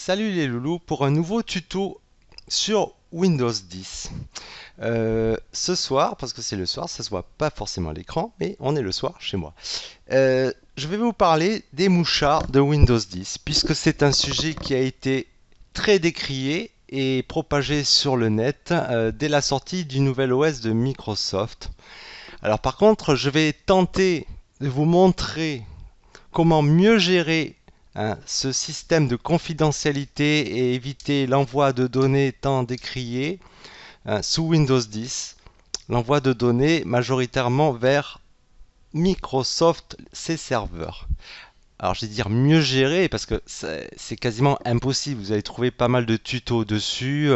Salut les loulous pour un nouveau tuto sur Windows 10. Ce soir, parce que c'est le soir, ça se voit pas forcément à l'écran, mais on est le soir chez moi. Je vais vous parler des mouchards de Windows 10, puisque c'est un sujet qui a été très décrié et propagé sur le net dès la sortie du nouvel OS de Microsoft. Alors par contre, je vais tenter de vous montrer comment mieux gérer ce système de confidentialité et éviter l'envoi de données tant décrié sous Windows 10, l'envoi de données majoritairement vers Microsoft, ses serveurs. Alors je vais dire mieux gérer parce que c'est quasiment impossible. Vous allez trouver pas mal de tutos dessus.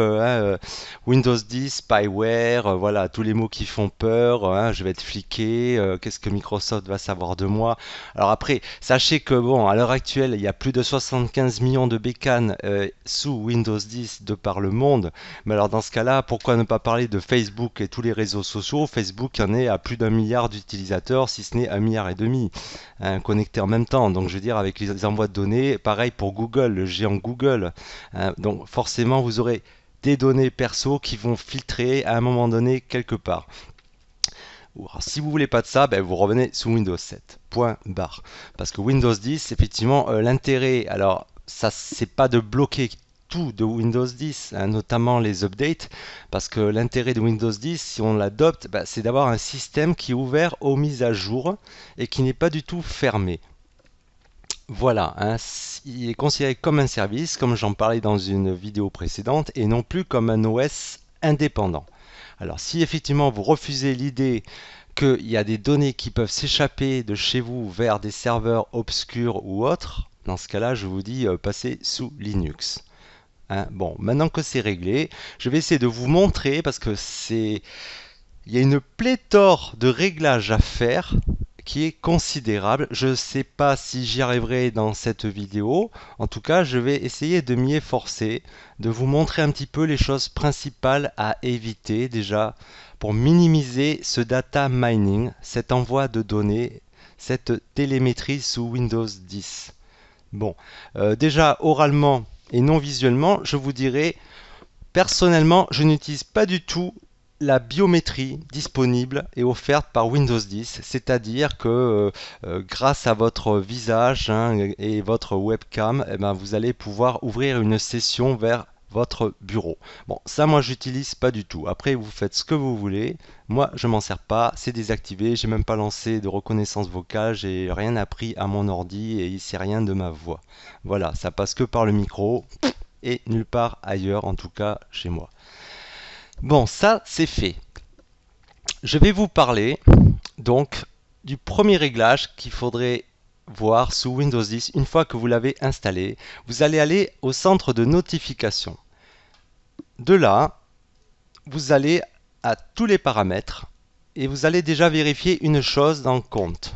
Windows 10, spyware, voilà, tous les mots qui font peur. Je vais être fliqué. Qu'est-ce que Microsoft va savoir de moi? Alors après, sachez que bon, à l'heure actuelle, il y a plus de 75 millions de bécanes sous Windows 10 de par le monde. Mais alors dans ce cas-là, pourquoi ne pas parler de Facebook et tous les réseaux sociaux? Facebook en est à plus d'un milliard d'utilisateurs, si ce n'est 1,5 milliard connectés en même temps. Donc je veux dire, avec les envois de données, pareil pour Google, le géant Google. Donc forcément, vous aurez des données perso qui vont filtrer à un moment donné quelque part. Alors, si vous voulez pas de ça, vous revenez sous Windows 7. Point barre. Parce que Windows 10, effectivement, l'intérêt, alors ça, c'est pas de bloquer tout de Windows 10, notamment les updates, parce que l'intérêt de Windows 10, si on l'adopte, c'est d'avoir un système qui est ouvert aux mises à jour et qui n'est pas du tout fermé. Voilà, il est considéré comme un service, comme j'en parlais dans une vidéo précédente, et non plus comme un OS indépendant. Alors si effectivement vous refusez l'idée qu'il y a des données qui peuvent s'échapper de chez vous vers des serveurs obscurs ou autres, dans ce cas-là, je vous dis passez sous Linux. Bon, maintenant que c'est réglé, je vais essayer de vous montrer parce que il y a une pléthore de réglages à faire qui est considérable. Je ne sais pas si j'y arriverai dans cette vidéo. En tout cas, je vais essayer de m'y efforcer, de vous montrer un petit peu les choses principales à éviter déjà pour minimiser ce data mining, cet envoi de données, cette télémétrie sous Windows 10. Bon, déjà oralement et non visuellement, je vous dirais, personnellement, je n'utilise pas du tout la biométrie disponible et offerte par Windows 10, c'est-à-dire que grâce à votre visage et votre webcam, vous allez pouvoir ouvrir une session vers votre bureau. Bon, ça moi j'utilise pas du tout. Après vous faites ce que vous voulez. Moi je m'en sers pas, c'est désactivé. J'ai même pas lancé de reconnaissance vocale, j'ai rien appris à mon ordi et il sait rien de ma voix. Voilà, ça passe que par le micro et nulle part ailleurs, en tout cas chez moi. Bon, ça c'est fait. Je vais vous parler donc du premier réglage qu'il faudrait voir sous Windows 10 une fois que vous l'avez installé. Vous allez aller au centre de notification. De là, vous allez à tous les paramètres et vous allez déjà vérifier une chose dans Compte.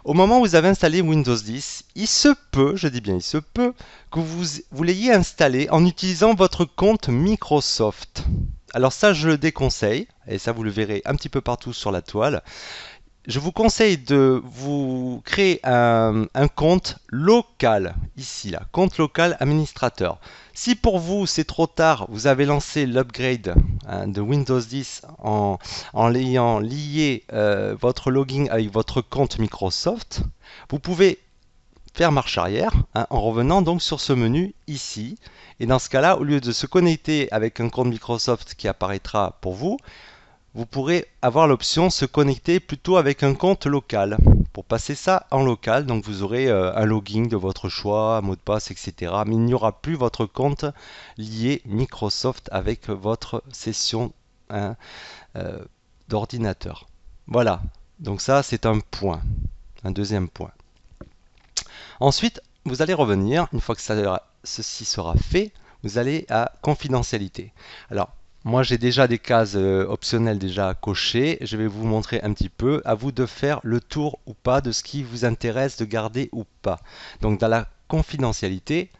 Au moment où vous avez installé Windows 10, il se peut, je dis bien il se peut, que vous l'ayez installé en utilisant votre compte Microsoft. Alors ça, je le déconseille, et ça vous le verrez un petit peu partout sur la toile. Je vous conseille de vous créer un compte local, ici là, compte local administrateur. Si pour vous c'est trop tard, vous avez lancé l'upgrade de Windows 10 en ayant lié votre login avec votre compte Microsoft, vous pouvez faire marche arrière en revenant donc sur ce menu ici. Et dans ce cas-là, au lieu de se connecter avec un compte Microsoft qui apparaîtra pour vous, vous pourrez avoir l'option se connecter plutôt avec un compte local. Pour passer ça en local, donc vous aurez un login de votre choix, un mot de passe, etc. Mais il n'y aura plus votre compte lié Microsoft avec votre session d'ordinateur. Voilà, donc ça c'est un point, un deuxième point. Ensuite, vous allez revenir, une fois que ceci sera fait, vous allez à confidentialité. Alors, moi, j'ai déjà des cases optionnelles déjà cochées. Je vais vous montrer un petit peu. À vous de faire le tour ou pas de ce qui vous intéresse de garder ou pas. Donc, dans la confidentialité,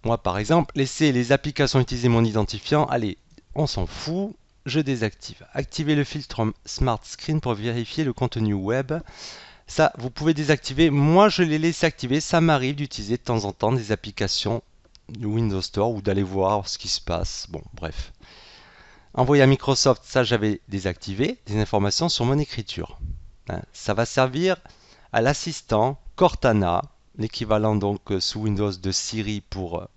moi, par exemple, laisser les applications utiliser mon identifiant. Allez, on s'en fout. Je désactive. Activez le filtre Smart Screen pour vérifier le contenu web. Ça, vous pouvez désactiver. Moi, je l'ai laissé activer. Ça m'arrive d'utiliser de temps en temps des applications du Windows Store ou d'aller voir ce qui se passe. Bon, bref. Envoyer à Microsoft, ça j'avais désactivé, des informations sur mon écriture. Hein, ça va servir à l'assistant Cortana, l'équivalent donc sous Windows de Siri pour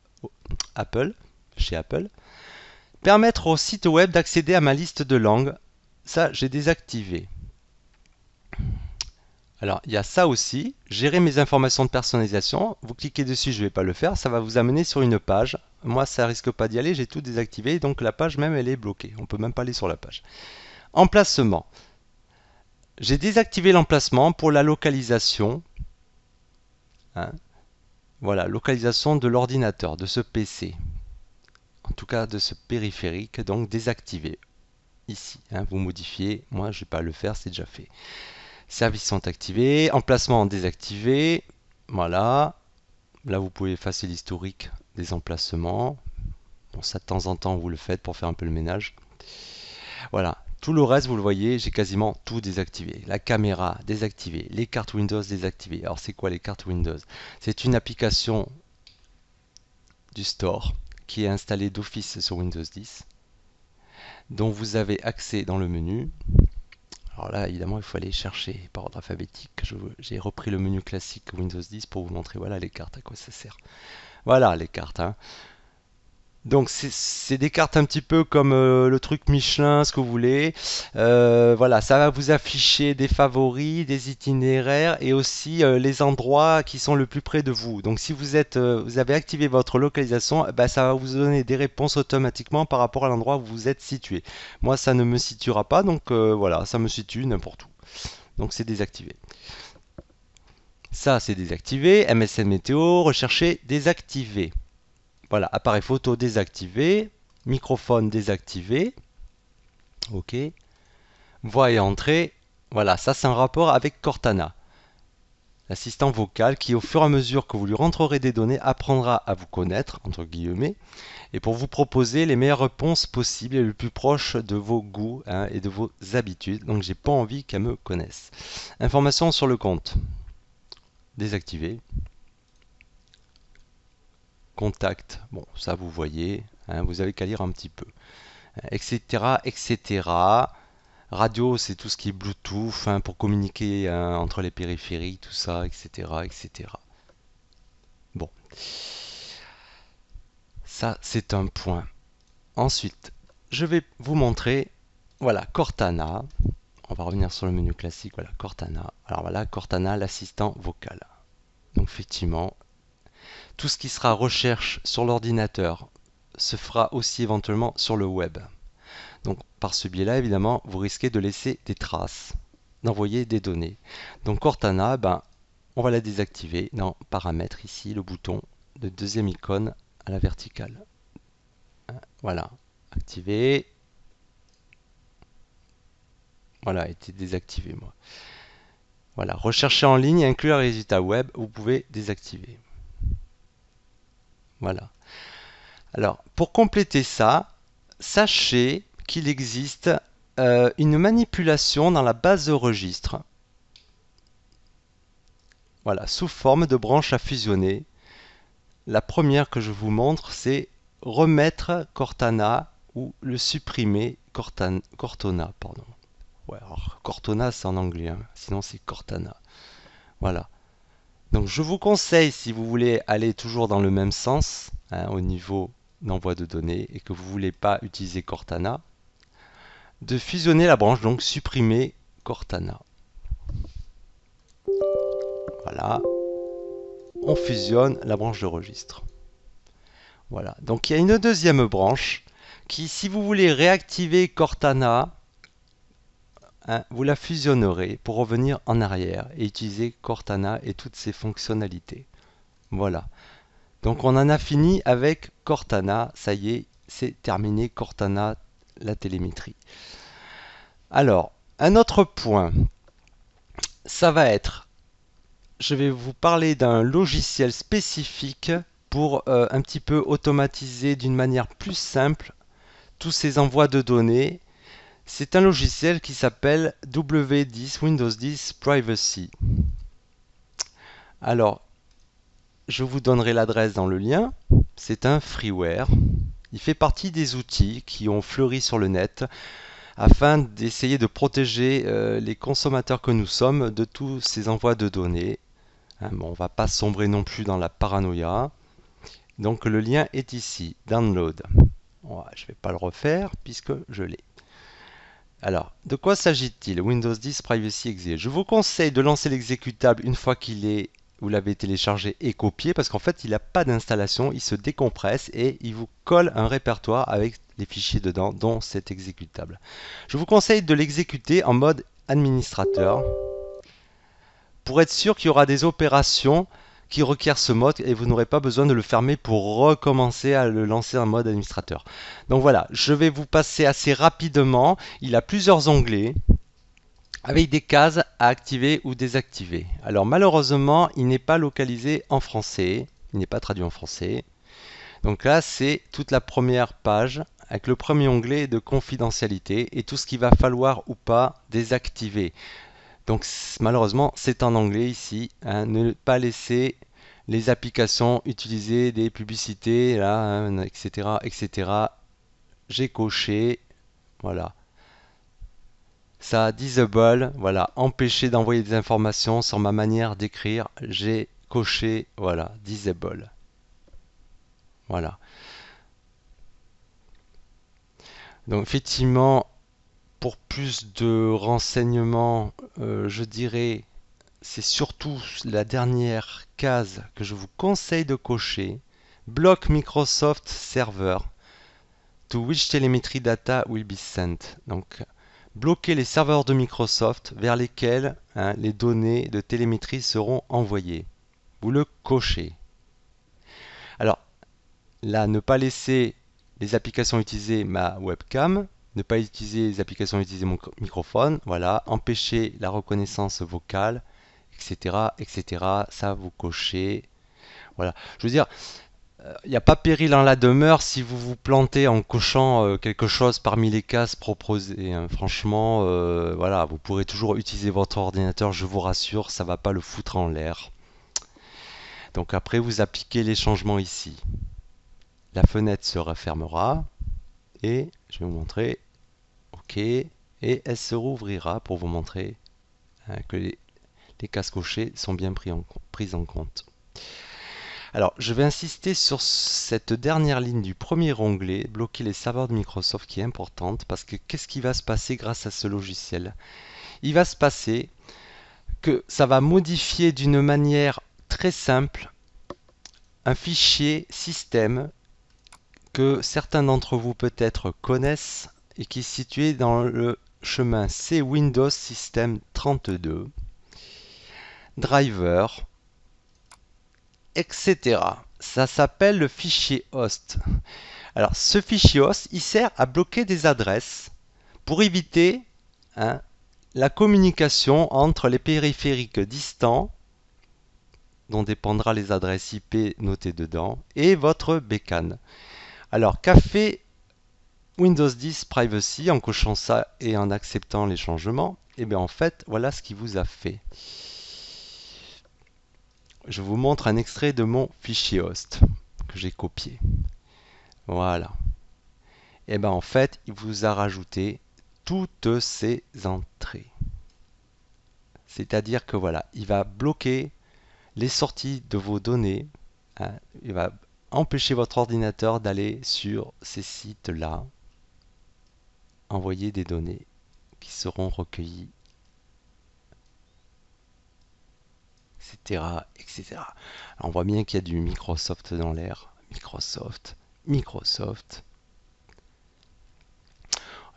Apple, chez Apple. Permettre au site web d'accéder à ma liste de langues, ça j'ai désactivé. Alors il y a ça aussi, gérer mes informations de personnalisation, vous cliquez dessus, je ne vais pas le faire, ça va vous amener sur une page. Moi ça risque pas d'y aller, j'ai tout désactivé, donc la page même elle est bloquée, on peut même pas aller sur la page. Emplacement. J'ai désactivé l'emplacement pour la localisation. Hein. Voilà, localisation de l'ordinateur, de ce PC. En tout cas de ce périphérique, donc désactivé. Ici, hein, vous modifiez, moi je ne vais pas le faire, c'est déjà fait. Services sont activés, emplacement désactivé. Voilà. Là, vous pouvez effacer l'historique des emplacements. Bon, ça, de temps en temps, vous le faites pour faire un peu le ménage. Voilà. Tout le reste, vous le voyez, j'ai quasiment tout désactivé. La caméra désactivée, les cartes Windows désactivées. Alors, c'est quoi les cartes Windows? C'est une application du store qui est installée d'office sur Windows 10, dont vous avez accès dans le menu. Alors là, évidemment, il faut aller chercher par ordre alphabétique. J'ai repris le menu classique Windows 10 pour vous montrer, voilà les cartes, à quoi ça sert. Voilà les cartes. Hein. Donc c'est des cartes un petit peu comme le truc Michelin, ce que vous voulez. Voilà, ça va vous afficher des favoris, des itinéraires et aussi les endroits qui sont le plus près de vous. Donc si vous avez activé votre localisation, bah, ça va vous donner des réponses automatiquement par rapport à l'endroit où vous êtes situé. Moi, ça ne me situera pas, donc voilà, ça me situe n'importe où. Donc c'est désactivé. Ça, c'est désactivé. MSN Météo, rechercher, désactivé. Voilà, appareil photo désactivé, microphone désactivé, ok, voix et entrée, voilà, ça c'est un rapport avec Cortana, l'assistant vocal qui au fur et à mesure que vous lui rentrerez des données apprendra à vous connaître, entre guillemets, et pour vous proposer les meilleures réponses possibles et le plus proche de vos goûts hein, et de vos habitudes, donc j'ai pas envie qu'elle me connaisse. Informations sur le compte, désactivé. Contact, bon ça vous voyez, hein, vous avez qu'à lire un petit peu, etc. etc. Radio c'est tout ce qui est Bluetooth hein, pour communiquer entre les périphériques, tout ça, etc. etc. Bon, ça c'est un point. Ensuite, je vais vous montrer, voilà, Cortana. On va revenir sur le menu classique, voilà, Cortana. Alors voilà, Cortana, l'assistant vocal. Donc effectivement, tout ce qui sera recherche sur l'ordinateur se fera aussi éventuellement sur le web. Donc par ce biais-là, évidemment, vous risquez de laisser des traces, d'envoyer des données. Donc Cortana, ben, on va la désactiver dans Paramètres, ici, le bouton de deuxième icône à la verticale. Voilà, activé. Voilà, été désactivé, moi. Voilà, rechercher en ligne et inclure un résultat web, vous pouvez désactiver. Voilà. Alors, pour compléter ça, sachez qu'il existe une manipulation dans la base de registre. Voilà, sous forme de branches à fusionner. La première que je vous montre, c'est remettre Cortana ou le supprimer Cortana, pardon. Ouais, alors Cortana c'est en anglais, hein, sinon c'est Cortana. Voilà. Donc je vous conseille, si vous voulez aller toujours dans le même sens, hein, au niveau d'envoi de données, et que vous ne voulez pas utiliser Cortana, de fusionner la branche, donc supprimer Cortana. Voilà. On fusionne la branche de registre. Voilà. Donc il y a une deuxième branche qui, si vous voulez réactiver Cortana, hein, vous la fusionnerez pour revenir en arrière et utiliser Cortana et toutes ses fonctionnalités. Voilà. Donc on en a fini avec Cortana. Ça y est, c'est terminé Cortana, la télémétrie. Alors, un autre point, ça va être, je vais vous parler d'un logiciel spécifique pour un petit peu automatiser d'une manière plus simple tous ces envois de données. C'est un logiciel qui s'appelle W10, Windows 10 Privacy. Alors, je vous donnerai l'adresse dans le lien. c'est un freeware. Il fait partie des outils qui ont fleuri sur le net afin d'essayer de protéger les consommateurs que nous sommes de tous ces envois de données. Hein, bon, on ne va pas sombrer non plus dans la paranoïa. Donc le lien est ici, download. Ouais, je ne vais pas le refaire puisque je l'ai. Alors, de quoi s'agit-il? Windows 10 Privacy Exe. Je vous conseille de lancer l'exécutable une fois vous l'avez téléchargé et copié, parce qu'en fait, il n'a pas d'installation, il se décompresse et il vous colle un répertoire avec les fichiers dedans, dont cet exécutable. Je vous conseille de l'exécuter en mode administrateur, pour être sûr qu'il y aura des opérations qui requièrent ce mode et vous n'aurez pas besoin de le fermer pour recommencer à le lancer en mode administrateur. Donc voilà, je vais vous passer assez rapidement. Il a plusieurs onglets avec des cases à activer ou désactiver. Alors malheureusement, il n'est pas localisé en français, il n'est pas traduit en français. Donc là, c'est toute la première page avec le premier onglet de confidentialité et tout ce qu'il va falloir ou pas désactiver. Donc malheureusement, c'est en anglais ici. Hein, ne pas laisser les applications utiliser des publicités, là, hein, etc., etc. J'ai coché, voilà. Ça, disable, voilà, empêcher d'envoyer des informations sur ma manière d'écrire. J'ai coché, voilà, disable. Voilà. Donc effectivement, pour plus de renseignements, je dirais, c'est surtout la dernière case que je vous conseille de cocher. Block Microsoft Server to which telemetry data will be sent. Donc, bloquer les serveurs de Microsoft vers lesquels les données de télémétrie seront envoyées. Vous le cochez. Alors, là, ne pas laisser les applications utiliser ma webcam, ne pas utiliser les applications utiliser mon microphone, voilà, empêcher la reconnaissance vocale, etc., etc. Ça, vous cochez. Voilà. Je veux dire, il n'y a pas péril en la demeure si vous vous plantez en cochant quelque chose parmi les cases proposées. Hein. Franchement, voilà, vous pourrez toujours utiliser votre ordinateur, je vous rassure, ça ne va pas le foutre en l'air. Donc après, vous appliquez les changements ici. La fenêtre se refermera et je vais vous montrer. OK. Et elle se rouvrira pour vous montrer que les cases cochées sont bien prises en compte. Alors, je vais insister sur cette dernière ligne du premier onglet, bloquer les serveurs de Microsoft, qui est importante, parce que qu'est-ce qui va se passer grâce à ce logiciel? Il va se passer que ça va modifier d'une manière très simple un fichier système que certains d'entre vous peut-être connaissent et qui est situé dans le chemin C Windows System 32, driver, etc. Ça s'appelle le fichier host. Alors ce fichier host, il sert à bloquer des adresses pour éviter la communication entre les périphériques distants, dont dépendra les adresses IP notées dedans, et votre bécane. Alors qu'a fait Windows 10 Privacy en cochant ça et en acceptant les changements? Et bien en fait, voilà ce qu'il vous a fait. Je vous montre un extrait de mon fichier host que j'ai copié. Voilà. Et bien en fait, il vous a rajouté toutes ces entrées. C'est-à-dire que voilà, il va bloquer les sorties de vos données. Il va empêcher votre ordinateur d'aller sur ces sites-là, envoyer des données qui seront recueillies, etc., etc. Alors on voit bien qu'il y a du Microsoft dans l'air. Microsoft.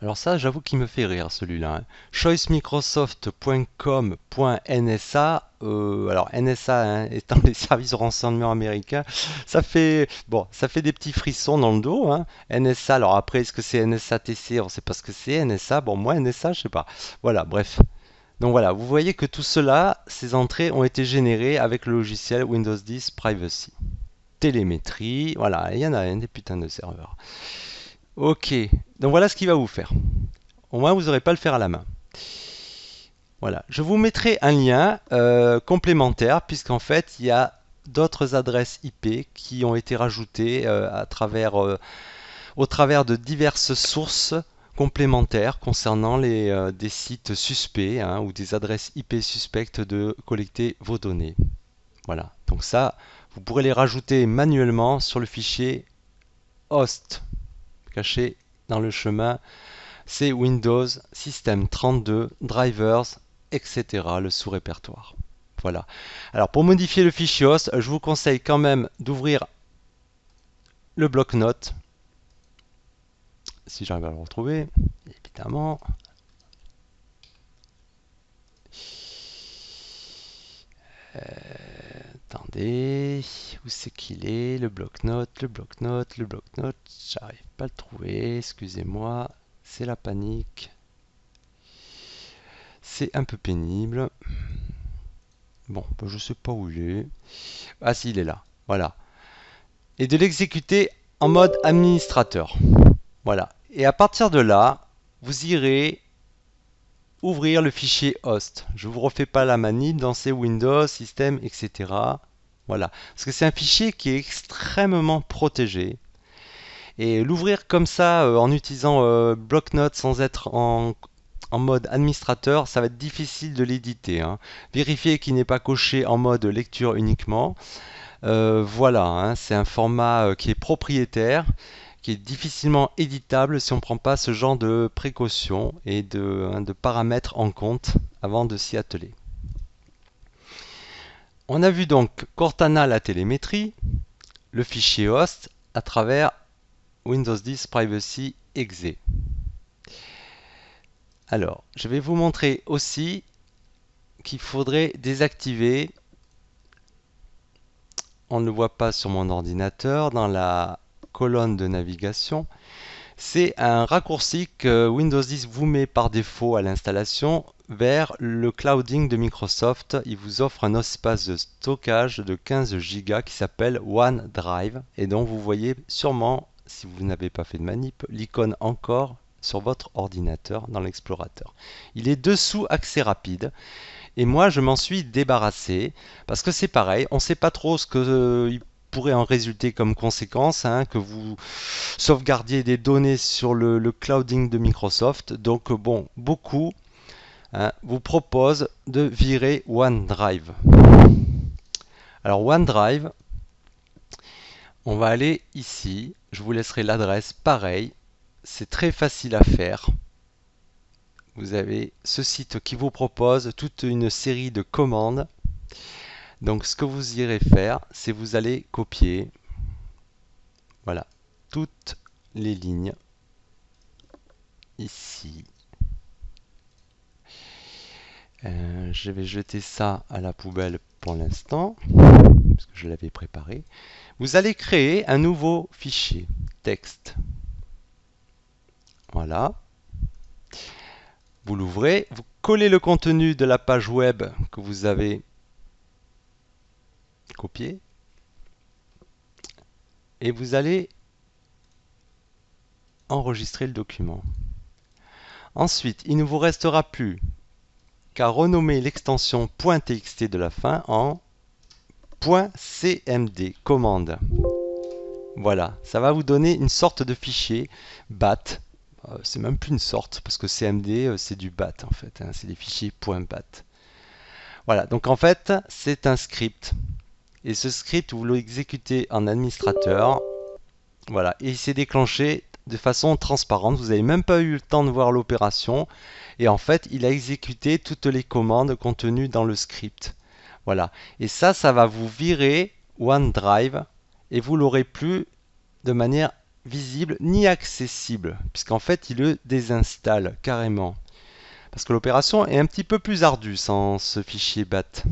Alors ça, j'avoue qu'il me fait rire celui-là. Hein. choicemicrosoft.com.nsa. Alors NSA étant les services de renseignement américains, ça fait des petits frissons dans le dos. Hein. NSA. Alors après, est-ce que c'est NSATC? On ne sait pas ce que c'est NSA. Bon, moi NSA, je sais pas. Voilà, bref. Donc voilà, vous voyez que tout cela, ces entrées ont été générées avec le logiciel Windows 10 Privacy. Télémétrie, voilà, il y en a des putains de serveurs. Ok, donc voilà ce qu'il va vous faire. Au moins, vous n'aurez pas à le faire à la main. Voilà, je vous mettrai un lien complémentaire, puisqu'en fait, il y a d'autres adresses IP qui ont été rajoutées au travers de diverses sources complémentaires concernant des sites suspects, hein, ou des adresses IP suspectes de collecter vos données. Voilà, donc ça, vous pourrez les rajouter manuellement sur le fichier host caché dans le chemin. C'est Windows, Système 32, Drivers, etc. le sous-répertoire. Voilà. Alors pour modifier le fichier host, je vous conseille quand même d'ouvrir le bloc-notes. Si j'arrive à le retrouver, évidemment. Attendez, où c'est qu'il est? Le bloc-notes, le bloc-notes, le bloc-notes. J'arrive pas à le trouver, excusez-moi, c'est la panique. C'est un peu pénible. Bon, je sais pas où il est. Ah si, il est là, voilà. Et de l'exécuter en mode administrateur. Voilà. Et à partir de là, vous irez ouvrir le fichier host. Je ne vous refais pas la manip dans ces Windows, système, etc. Voilà. Parce que c'est un fichier qui est extrêmement protégé. Et l'ouvrir comme ça, en utilisant bloc-notes sans être en mode administrateur, ça va être difficile de l'éditer, hein. Vérifiez qu'il n'est pas coché en mode lecture uniquement. Voilà, hein, c'est un format qui est propriétaire, qui est difficilement éditable si on ne prend pas ce genre de précautions et de paramètres en compte avant de s'y atteler. On a vu donc Cortana la télémétrie, le fichier host à travers Windows 10 Privacy Exe. Alors, je vais vous montrer aussi qu'il faudrait désactiver, on ne le voit pas sur mon ordinateur, dans la colonne de navigation, c'est un raccourci que Windows 10 vous met par défaut à l'installation vers le clouding de Microsoft. Il vous offre un espace de stockage de 15 Go qui s'appelle OneDrive et dont vous voyez sûrement, si vous n'avez pas fait de manip, l'icône encore sur votre ordinateur dans l'explorateur. Il est dessous accès rapide. Et moi, je m'en suis débarrassé parce que c'est pareil, on ne sait pas trop ce qu'il pourrait en résulter comme conséquence, hein, que vous sauvegardiez des données sur le clouding de Microsoft. Donc bon, beaucoup, hein, vous proposent de virer OneDrive. Alors OneDrive, on va aller ici. Je vous laisserai l'adresse, pareil. C'est très facile à faire. Vous avez ce site qui vous propose toute une série de commandes. Donc ce que vous irez faire, c'est vous allez copier, voilà, toutes les lignes ici. Je vais jeter ça à la poubelle pour l'instant, parce que je l'avais préparé. Vous allez créer un nouveau fichier texte. Voilà. Vous l'ouvrez, vous collez le contenu de la page web que vous avez copié et vous allez enregistrer le document. Ensuite, il ne vous restera plus qu'à renommer l'extension .txt de la fin en .cmd, commande. Voilà, ça va vous donner une sorte de fichier BAT. C'est même plus une sorte, parce que CMD, c'est du BAT en fait, hein, c'est des fichiers .bat. Voilà, donc en fait, c'est un script. Et ce script, vous l'exécutez en administrateur. Voilà, et il s'est déclenché de façon transparente. Vous n'avez même pas eu le temps de voir l'opération. Et en fait, il a exécuté toutes les commandes contenues dans le script. Voilà, et ça va vous virer OneDrive et vous l'aurez plus de manière visible ni accessible, puisqu'en fait, il le désinstalle carrément. Parce que l'opération est un petit peu plus ardue sans ce fichier BAT.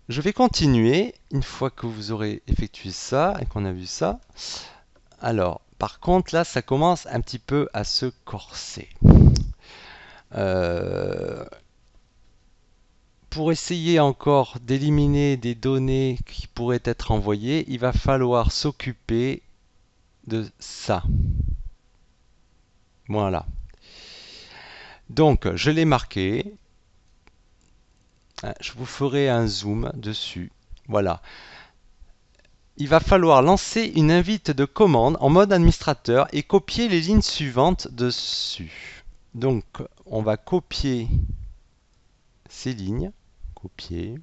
Je vais continuer une fois que vous aurez effectué ça et qu'on a vu ça. Alors, par contre, là, ça commence un petit peu à se corser. Pour essayer encore d'éliminer des données qui pourraient être envoyées, il va falloir s'occuper de ça. Voilà. Donc, je l'ai marqué. Je vous ferai un zoom dessus. Voilà. Il va falloir lancer une invite de commande en mode administrateur et copier les lignes suivantes dessus. Donc, on va copier ces lignes. Copier.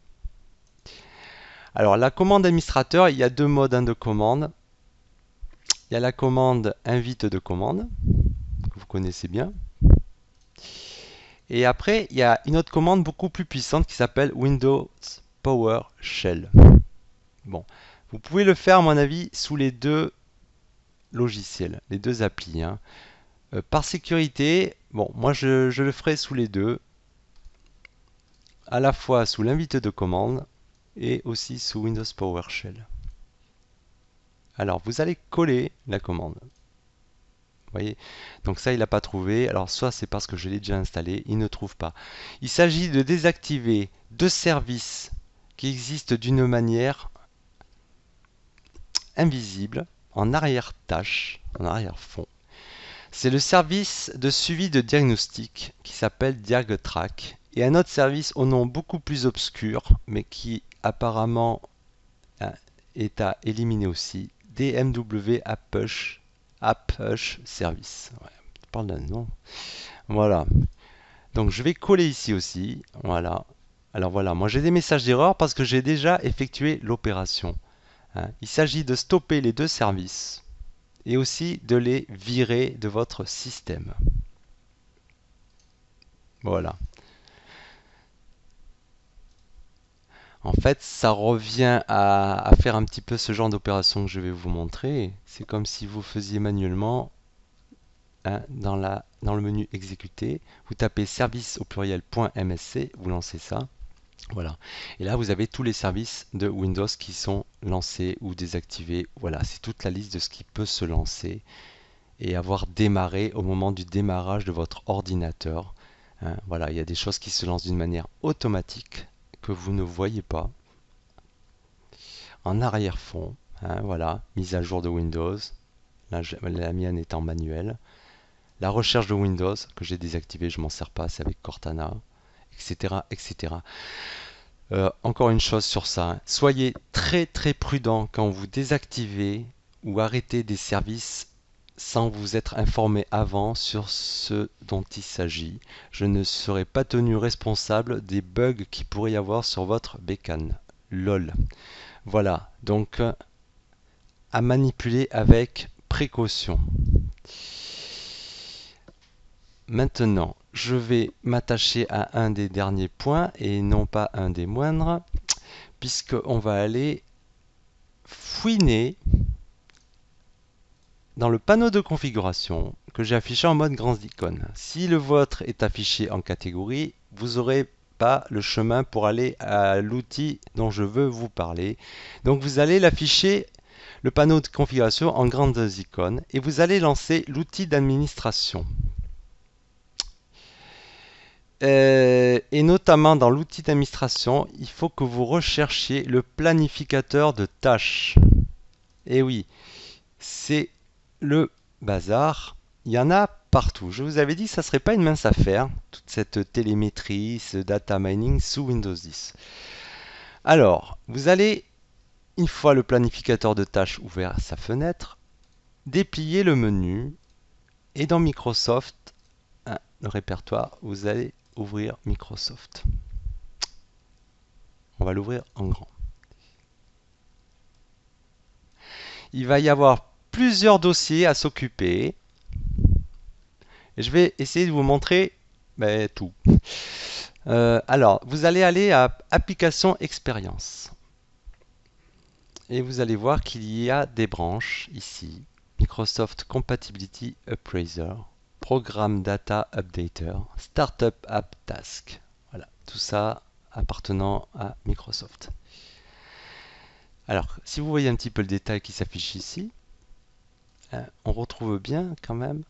Alors, la commande administrateur, il y a deux modes de commande. Il y a la commande invite de commande, que vous connaissez bien. Et après, il y a une autre commande beaucoup plus puissante qui s'appelle Windows PowerShell. Bon, vous pouvez le faire, à mon avis, sous les deux logiciels, les deux applis. Par sécurité, bon, moi je le ferai sous les deux, à la fois sous l'invite de commande et aussi sous Windows PowerShell. Alors, vous allez coller la commande. Vous voyez, donc ça il n'a pas trouvé. Alors soit c'est parce que je l'ai déjà installé, il ne trouve pas. Il s'agit de désactiver deux services qui existent d'une manière invisible, en arrière-tâche, en arrière-fond. C'est le service de suivi de diagnostic qui s'appelle DiagTrack et un autre service au nom beaucoup plus obscur, mais qui apparemment est à éliminer aussi, DMW App-Push Service. Ouais, je parle d'un nom. Voilà. Donc je vais coller ici aussi. Voilà. Alors voilà, moi j'ai des messages d'erreur parce que j'ai déjà effectué l'opération. Il s'agit de stopper les deux services et aussi de les virer de votre système. Voilà. En fait, ça revient à faire un petit peu ce genre d'opération que je vais vous montrer. C'est comme si vous faisiez manuellement dans le menu exécuter, vous tapez service au pluriel .msc, vous lancez ça. Voilà. Et là, vous avez tous les services de Windows qui sont lancés ou désactivés. Voilà, c'est toute la liste de ce qui peut se lancer et avoir démarré au moment du démarrage de votre ordinateur. Voilà, il y a des choses qui se lancent d'une manière automatique que vous ne voyez pas. En arrière-fond, voilà, mise à jour de Windows. Là, la mienne est en manuel. La recherche de Windows que j'ai désactivée, je m'en sers pas, c'est avec Cortana, etc., etc. Encore une chose sur ça, soyez très très prudent quand vous désactivez ou arrêtez des services sans vous être informé avant sur ce dont il s'agit. Je ne serai pas tenu responsable des bugs qu'il pourrait y avoir sur votre bécane. LOL. Voilà, donc à manipuler avec précaution. Maintenant, je vais m'attacher à un des derniers points et non pas un des moindres, puisqu'on va aller fouiner dans le panneau de configuration que j'ai affiché en mode grandes icônes. Si le vôtre est affiché en catégorie, vous n'aurez pas le chemin pour aller à l'outil dont je veux vous parler. Donc vous allez l'afficher, le panneau de configuration en grandes icônes, et vous allez lancer l'outil d'administration. Et notamment dans l'outil d'administration, il faut que vous recherchiez le planificateur de tâches. Et oui, c'est le bazar. Il y en a partout. Je vous avais dit que ça ne serait pas une mince affaire, toute cette télémétrie, ce data mining sous Windows 10. Alors, vous allez, une fois le planificateur de tâches ouvert à sa fenêtre, déplier le menu et dans Microsoft, le répertoire, vous allez ouvrir Microsoft. On va l'ouvrir en grand. Il va y avoir plusieurs dossiers à s'occuper. Et je vais essayer de vous montrer tout. Alors, vous allez aller à Application Expérience. Et vous allez voir qu'il y a des branches ici. Microsoft Compatibility Appraiser, Programme Data Updater, Startup App Task. Voilà, tout ça appartenant à Microsoft. Alors, si vous voyez un petit peu le détail qui s'affiche ici, on retrouve bien quand même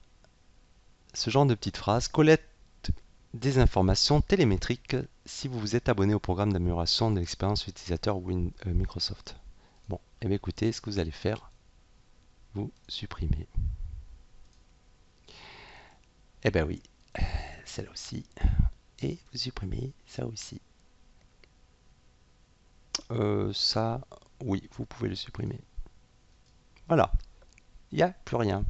ce genre de petite phrase. Collecte des informations télémétriques si vous vous êtes abonné au programme d'amélioration de l'expérience utilisateur Microsoft. Bon, et bien écoutez, ce que vous allez faire, vous supprimez. Eh bien oui, celle-là aussi. Et vous supprimez ça aussi. ça, oui, vous pouvez le supprimer. Voilà, il n'y a plus rien.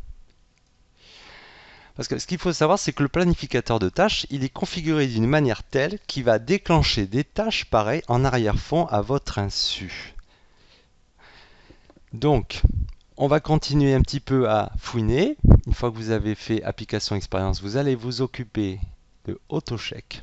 Parce que ce qu'il faut savoir, c'est que le planificateur de tâches, il est configuré d'une manière telle qu'il va déclencher des tâches pareilles en arrière-fond à votre insu. Donc, on va continuer un petit peu à fouiner. Une fois que vous avez fait application expérience, vous allez vous occuper de AutoCheck.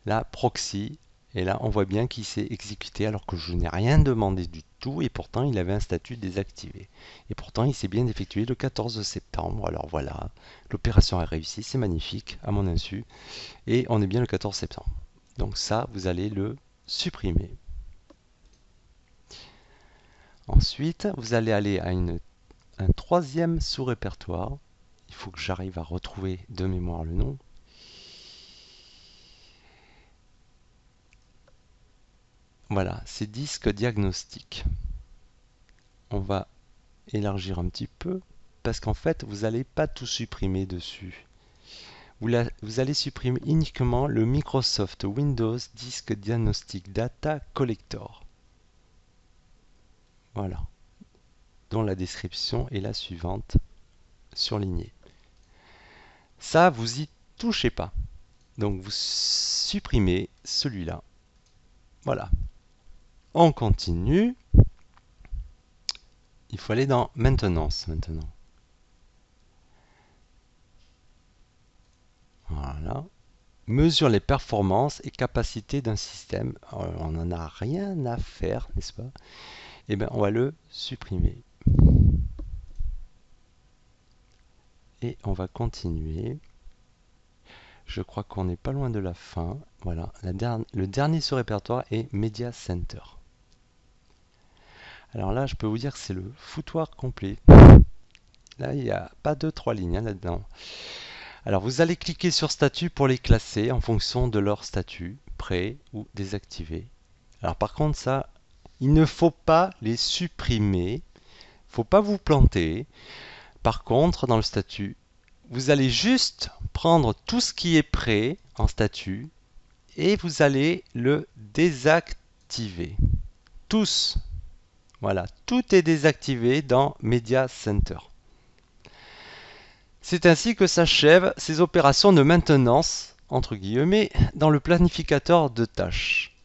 Là, proxy. Et là, on voit bien qu'il s'est exécuté alors que je n'ai rien demandé du tout et pourtant il avait un statut désactivé. Et pourtant, il s'est bien effectué le 14 septembre. Alors voilà, l'opération a réussi, c'est magnifique à mon insu. Et on est bien le 14 septembre. Donc ça, vous allez le supprimer. Ensuite, vous allez aller à un troisième sous-répertoire. Il faut que j'arrive à retrouver de mémoire le nom. Voilà, c'est disque diagnostic. On va élargir un petit peu parce qu'en fait, vous n'allez pas tout supprimer dessus. Vous allez supprimer uniquement le Microsoft Windows Disk Diagnostic Data Collector. Voilà, dont la description est la suivante, surlignée. Ça, vous y touchez pas. Donc vous supprimez celui-là. Voilà. On continue. Il faut aller dans maintenance maintenant. Voilà. Mesure les performances et capacités d'un système. Alors, on n'en a rien à faire, n'est-ce pas? Eh bien, on va le supprimer. Et on va continuer. Je crois qu'on n'est pas loin de la fin. Voilà, le dernier sur répertoire est Media Center. Alors là, je peux vous dire que c'est le foutoir complet. Là, il n'y a pas 2-3 lignes là-dedans. Alors, vous allez cliquer sur statut pour les classer en fonction de leur statut, prêt ou désactivé. Alors, par contre, ça, il ne faut pas les supprimer. Il ne faut pas vous planter. Par contre, dans le statut, vous allez juste prendre tout ce qui est prêt en statut et vous allez le désactiver. Tous. Voilà, tout est désactivé dans Media Center. C'est ainsi que s'achèvent ces opérations de maintenance, entre guillemets, dans le planificateur de tâches.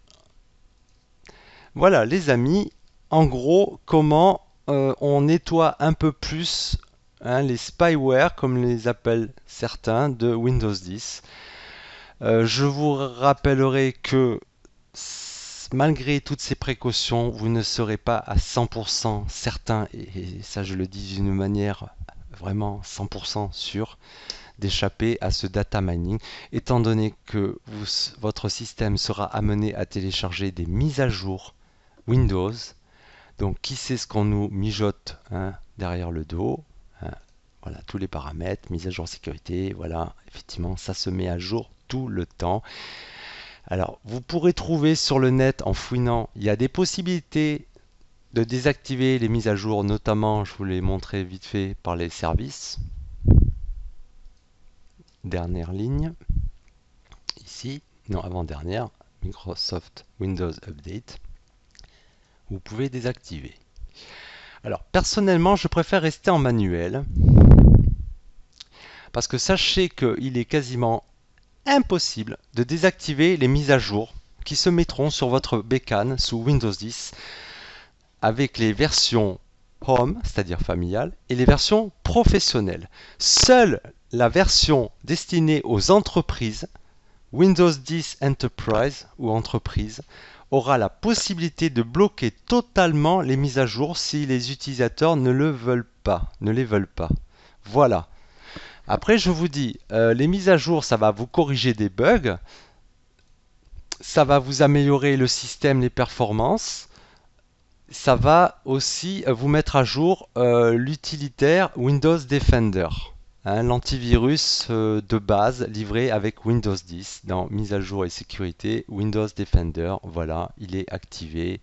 Voilà les amis, en gros, comment on nettoie un peu plus les spyware, comme les appellent certains, de Windows 10. Je vous rappellerai que malgré toutes ces précautions, vous ne serez pas à 100% certain, et ça je le dis d'une manière vraiment 100% sûre, d'échapper à ce data mining, étant donné que votre système sera amené à télécharger des mises à jour Windows. Donc qui sait ce qu'on nous mijote derrière le dos, voilà tous les paramètres, mise à jour sécurité, voilà, effectivement ça se met à jour tout le temps. Alors vous pourrez trouver sur le net en fouinant, il y a des possibilités de désactiver les mises à jour, notamment je vous l'ai montré vite fait par les services. Dernière ligne, ici, non avant-dernière, Microsoft Windows Update. Vous pouvez désactiver. Alors personnellement, je préfère rester en manuel parce que sachez qu'il est quasiment impossible de désactiver les mises à jour qui se mettront sur votre bécane sous Windows 10 avec les versions Home, c'est-à-dire familiale, et les versions professionnelles. Seule la version destinée aux entreprises, Windows 10 Enterprise ou Entreprise, aura la possibilité de bloquer totalement les mises à jour si les utilisateurs ne les veulent pas. Voilà. Après, je vous dis, les mises à jour, ça va vous corriger des bugs, ça va vous améliorer le système, les performances, ça va aussi vous mettre à jour l'utilitaire Windows Defender, l'antivirus de base livré avec Windows 10 dans mise à jour et sécurité. Windows Defender, voilà, il est activé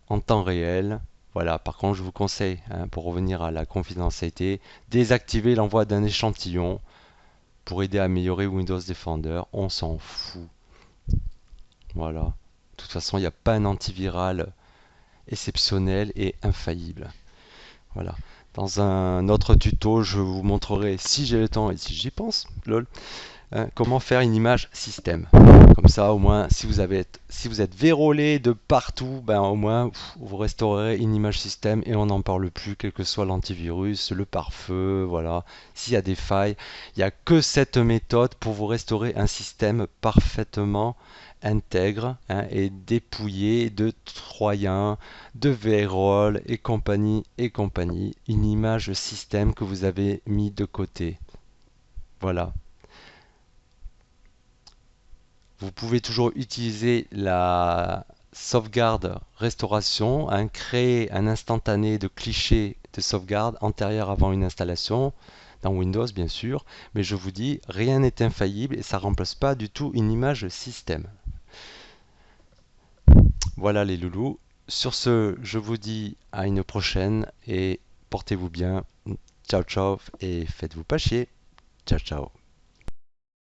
en temps réel. Voilà, par contre, je vous conseille, pour revenir à la confidentialité, désactiver l'envoi d'un échantillon pour aider à améliorer Windows Defender. On s'en fout. Voilà. toute façon, il n'y a pas un antiviral exceptionnel et infaillible. Voilà. Dans un autre tuto, je vous montrerai, si j'ai le temps et si j'y pense, lol, comment faire une image système. Comme ça, au moins, si vous êtes vérolé de partout, ben, au moins, vous restaurerez une image système et on n'en parle plus, quel que soit l'antivirus, le pare-feu, voilà. S'il y a des failles, il n'y a que cette méthode pour vous restaurer un système parfaitement intègre, hein, et dépouillé de troyens, de vérole et compagnie et compagnie. Une image système que vous avez mis de côté. Voilà. Vous pouvez toujours utiliser la sauvegarde restauration, hein, créer un instantané de cliché de sauvegarde antérieur avant une installation, dans Windows bien sûr, mais je vous dis, rien n'est infaillible et ça ne remplace pas du tout une image système. Voilà les loulous. Sur ce, je vous dis à une prochaine et portez-vous bien. Ciao ciao et faites-vous pas chier. Ciao ciao.